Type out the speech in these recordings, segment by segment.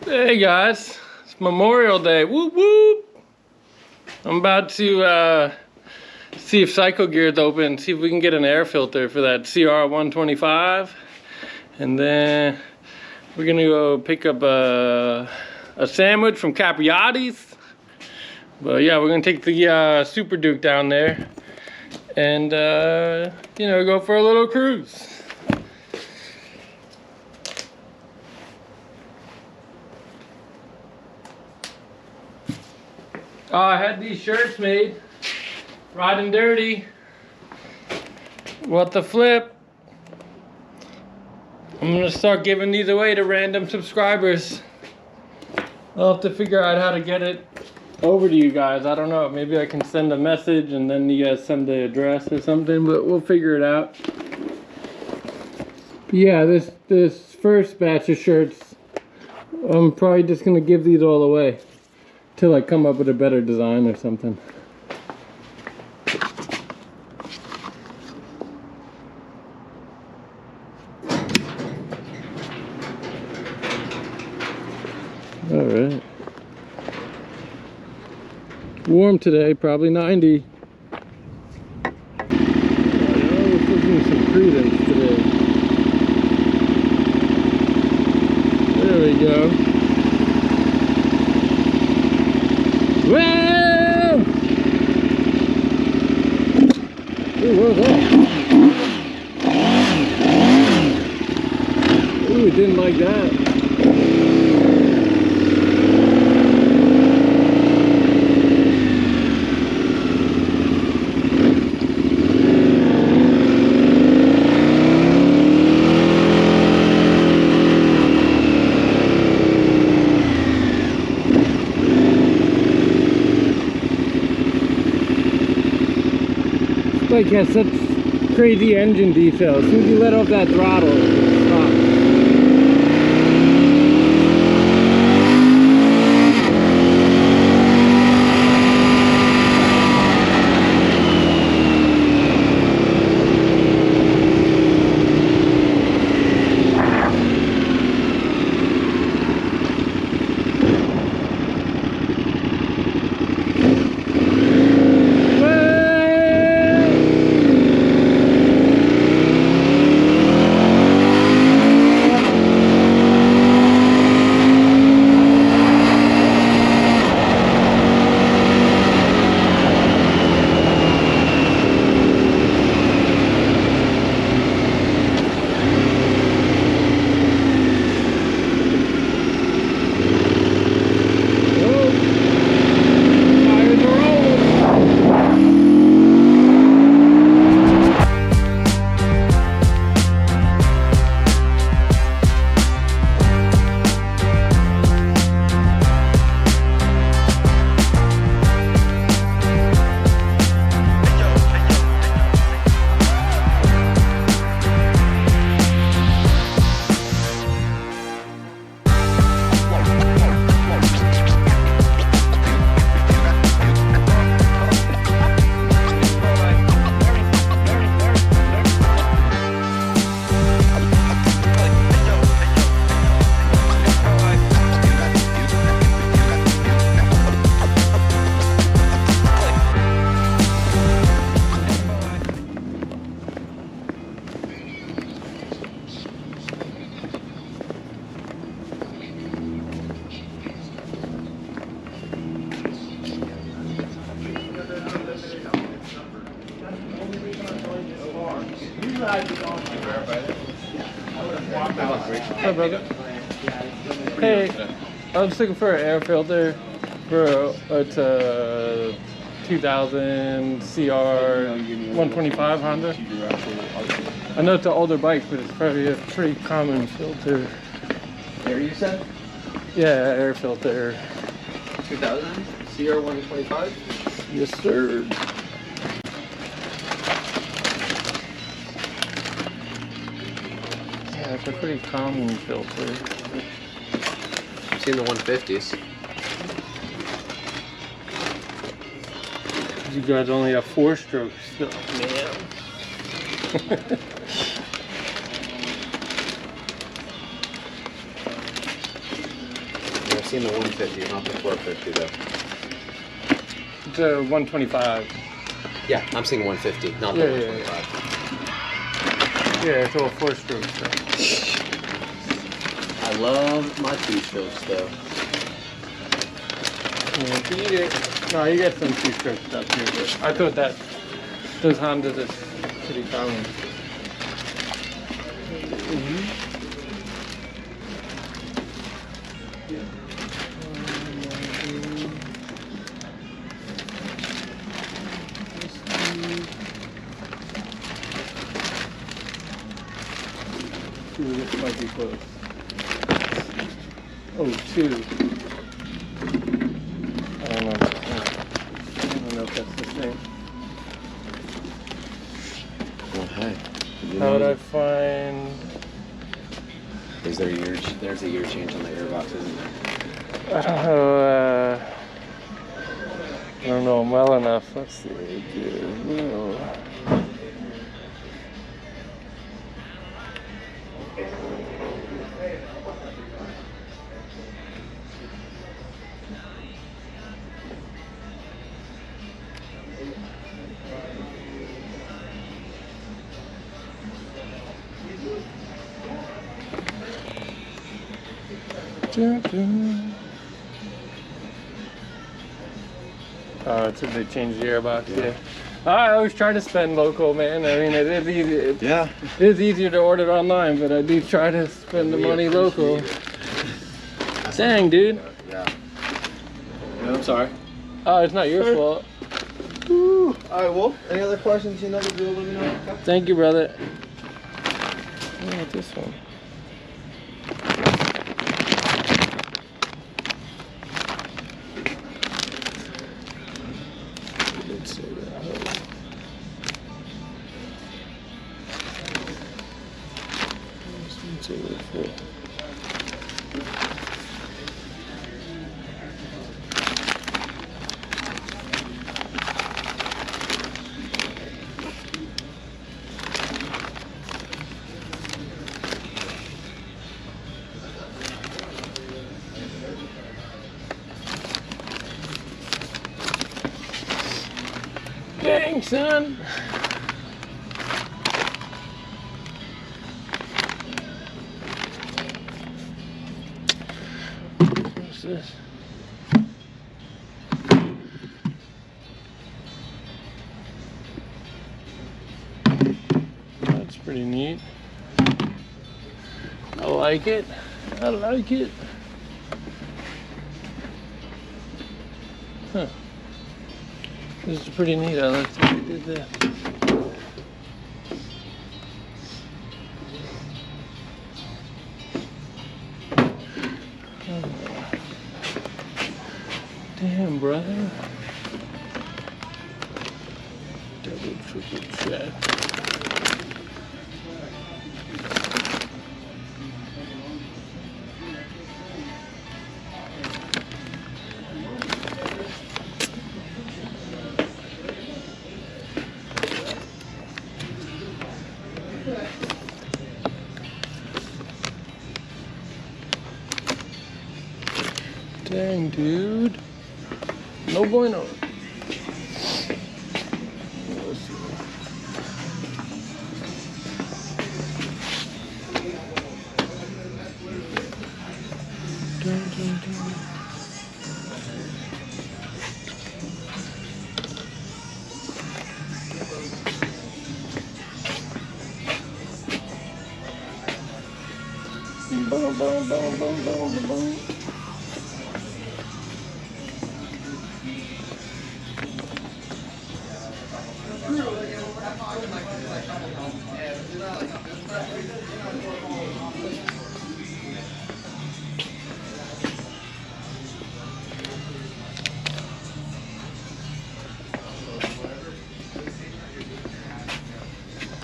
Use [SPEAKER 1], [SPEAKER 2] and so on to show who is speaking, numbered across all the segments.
[SPEAKER 1] Hey guys, it's Memorial Day. Whoop whoop! I'm about to see if Cycle Gear is open, see if we can get an air filter for that CR125, and then we're gonna go pick up a sandwich from Capriotti's. But yeah, we're gonna take the Super Duke down there and go for a little cruise. Oh, I had these shirts made. Riding Dirty. What the flip? I'm gonna start giving these away to random subscribers. I'll have to figure out how to get it over to you guys. I don't know. Maybe I can send a message and then you guys send the address or something, but we'll figure it out. Yeah, this first batch of shirts, I'm probably just gonna give these all away till I come up with a better design or something. All right. Warm today, probably 90. Oh, we're pushing some Credence today. There we go. Whoa! Ooh, what was that? Ooh, didn't like that. Like has such crazy engine details. As soon as you let off that throttle, it stops. Hi, brother. Hey, I was looking for an air filter for a 2000 CR 125 Honda. I know it's an older bike, but it's probably a pretty common filter.
[SPEAKER 2] Air, you said?
[SPEAKER 1] Yeah, air filter.
[SPEAKER 2] 2000 CR 125?
[SPEAKER 1] Yes, sir. Yeah, it's a pretty common filter.
[SPEAKER 2] I've seen the 150s.
[SPEAKER 1] You guys only have 4 strokes still. Man.
[SPEAKER 2] seen the 150, not the 450 though.
[SPEAKER 1] It's a 125.
[SPEAKER 2] Yeah, I'm seeing 150, not the
[SPEAKER 1] Yeah,
[SPEAKER 2] 125.
[SPEAKER 1] Yeah, it's all 4-stroke. So.
[SPEAKER 2] I love my 2-strokes though.
[SPEAKER 1] Yeah, no, you get some 2-stroke stuff too. But I thought that those Hondas are pretty common. Ooh, this might be close. Oh, 2. I don't know. I don't know if that's the same.
[SPEAKER 2] Oh, hey.
[SPEAKER 1] How would I find?
[SPEAKER 2] Is there a year? There's a year change on the airbox, isn't there?
[SPEAKER 1] I don't know them well enough. Let's see. No. Oh, it's they changed the airbox. Yeah. I always try to spend local, man. I mean, it is easy. It is easier to order it online, but I do try to spend the money local. Dang, dude.
[SPEAKER 2] Yeah. No, I'm sorry.
[SPEAKER 1] Oh, it's not your fault.
[SPEAKER 2] All right. Well, any other questions? You know the drill. Let me know.
[SPEAKER 1] Thank you, brother. What about this one? Let's see that. Let's see what it is. Dang, son. What's this? That's pretty neat. I like it. I like it. Huh. This is pretty neat. I like the way they did that. Damn, brother. Double, triple check. Dang, dude. No bueno. Let's see. Dun, dun, dun. Boom, boom, boom, boom, boom, boom.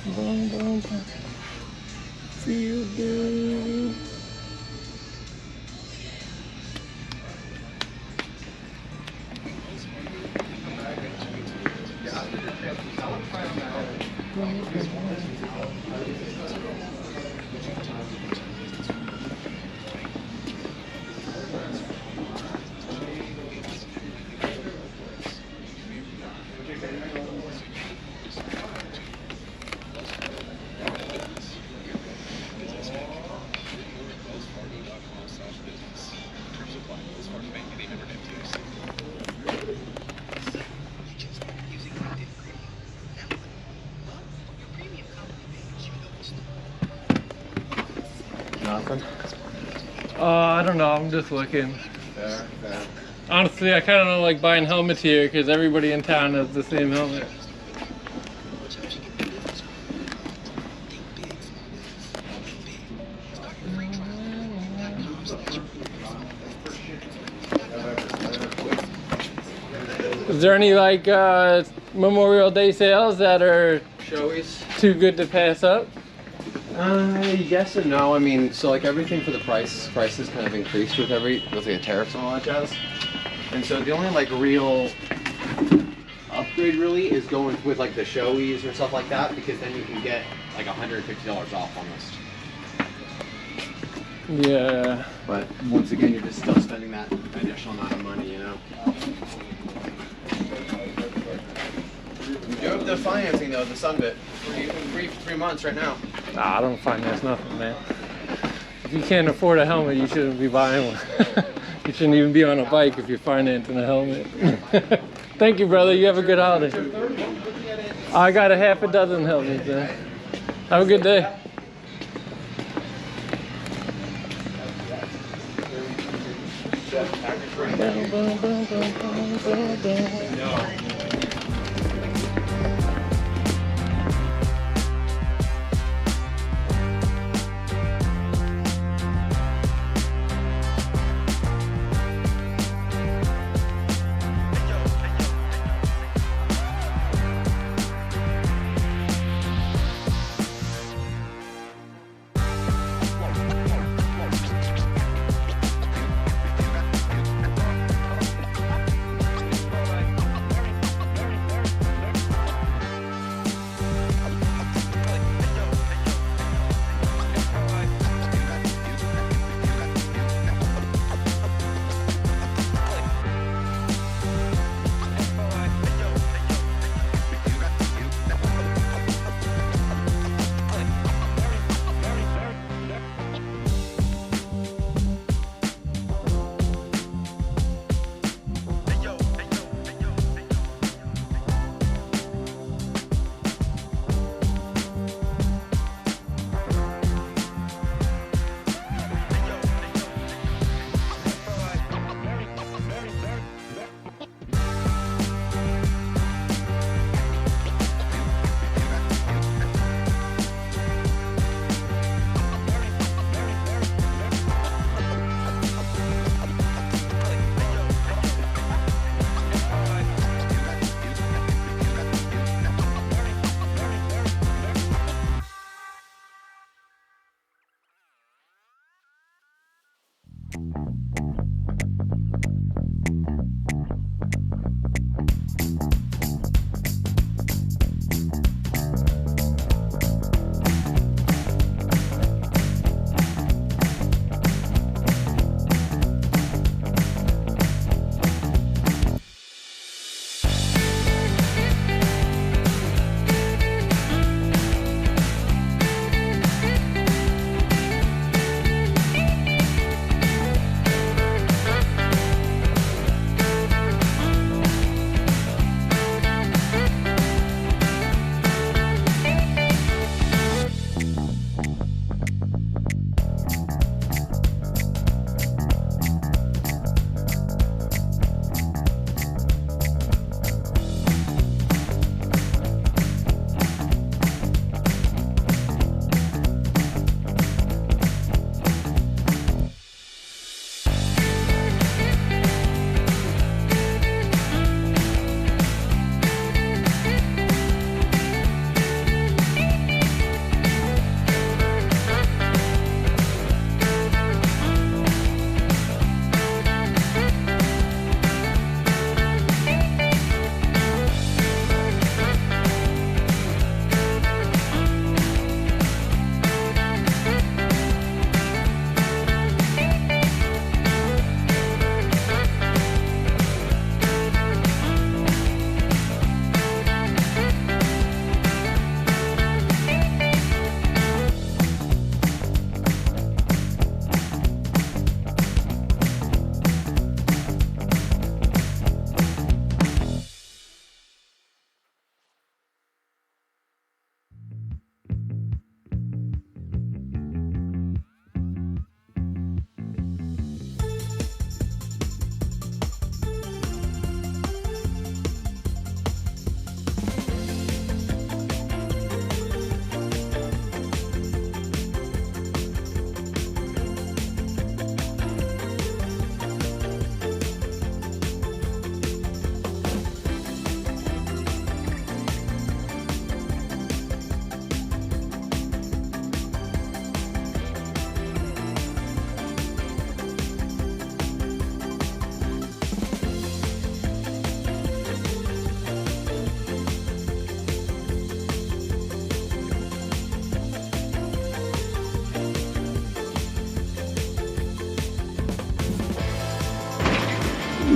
[SPEAKER 1] Boom, boom, boom. Feel good. I don't know. I'm just looking.
[SPEAKER 2] Fair.
[SPEAKER 1] Honestly, I kind of don't like buying helmets here because everybody in town has the same helmet. Is there any like Memorial Day sales that are
[SPEAKER 2] Showies?
[SPEAKER 1] too good to pass up?
[SPEAKER 2] Yes and no. I mean, so like everything for the prices kind of increased with the tariffs and all that jazz. And so the only like real upgrade really is going with like the Showies or stuff like that, because then you can get like $150 off almost.
[SPEAKER 1] Yeah.
[SPEAKER 2] But once again, you're just still spending that additional amount of money, you know. You have the financing though, the Sunbit, three months right now.
[SPEAKER 1] Nah, I don't finance nothing, man. If you can't afford a helmet, you shouldn't be buying one. You shouldn't even be on a bike if you're financing a helmet. Thank you, brother. You have a good holiday. I got a half a dozen helmets, man. Have a good day.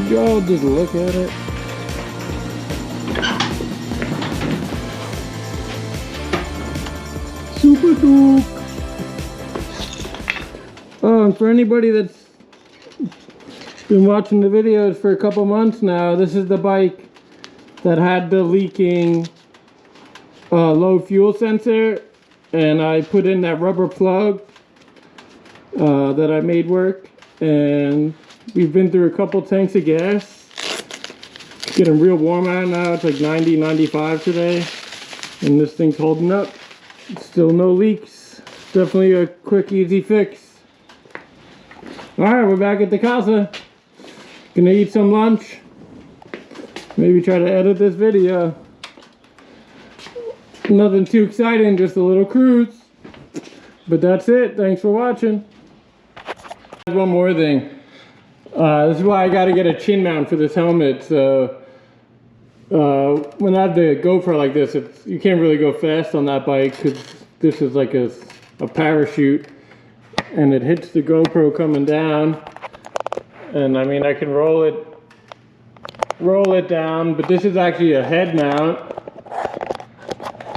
[SPEAKER 1] Would y'all just look at it? Super dupe. Oh, and for anybody that's been watching the videos for a couple months now, this is the bike that had the leaking low fuel sensor, and I put in that rubber plug that I made work, and we've been through a couple tanks of gas. It's getting real warm out now. It's like 90, 95 today, and this thing's holding up. Still no leaks. Definitely a quick, easy fix. Alright, we're back at the casa. Gonna eat some lunch. Maybe try to edit this video. Nothing too exciting, just a little cruise. But that's it. Thanks for watching. One more thing. This is why I gotta get a chin mount for this helmet. So when I have the GoPro like this, you can't really go fast on that bike because this is like a parachute, and it hits the GoPro coming down. And I mean, I can roll it down, but this is actually a head mount.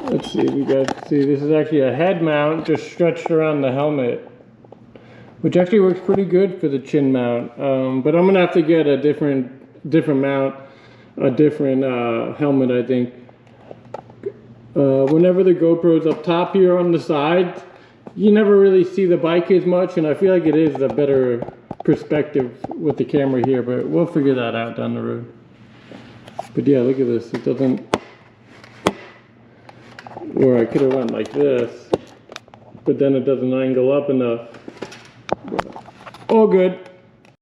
[SPEAKER 1] Let's see if you guys can see. This is actually a head mount just stretched around the helmet, which actually works pretty good for the chin mount. But I'm gonna have to get a different mount, a different helmet, I think. Whenever the GoPro's up top here on the side, you never really see the bike as much, and I feel like it is a better perspective with the camera here, but we'll figure that out down the road. But yeah, look at this. It doesn't, or I could have went like this, but then it doesn't angle up enough. All good.